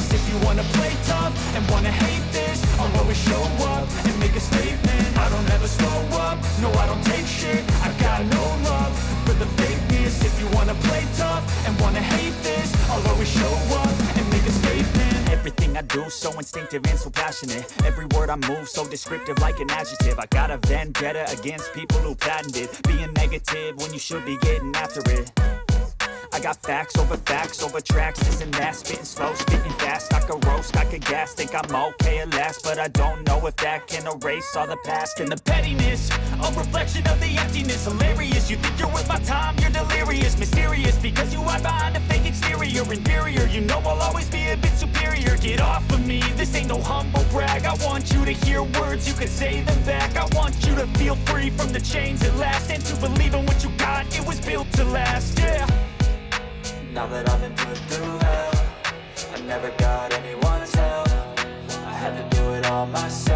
this. If you wanna play tough and wanna hate this, I'll always show up and make a statement. I don't ever slow up, no I don't take shit. I got no love for the fakeness. If you wanna play tough and wanna hate this, I'll always show up and make a statement. Everything I do so instinctive and so passionate. Every word I move so descriptive like an adjective. I got a vendetta against people who patented being negative when you should be getting after it. I got facts over tracks, this and that. Spitting slow, spitting fast, I could roast, I could gas. Think I'm okay at last, but I don't know if that can erase all the past. And the pettiness, a reflection of the emptiness. Hilarious, you think you're worth my time, you're delirious. Mysterious, because you hide behind a fake exterior. Inferior, you know I'll always be a bit superior. Get off of me, this ain't no humble brag. I want you to hear words, you can say them back. I want you to feel free from the chains at last, and to believe in what you got, it was built to last, yeah. Now that I've been put through hell, I never got anyone's help. I had to do it all myself.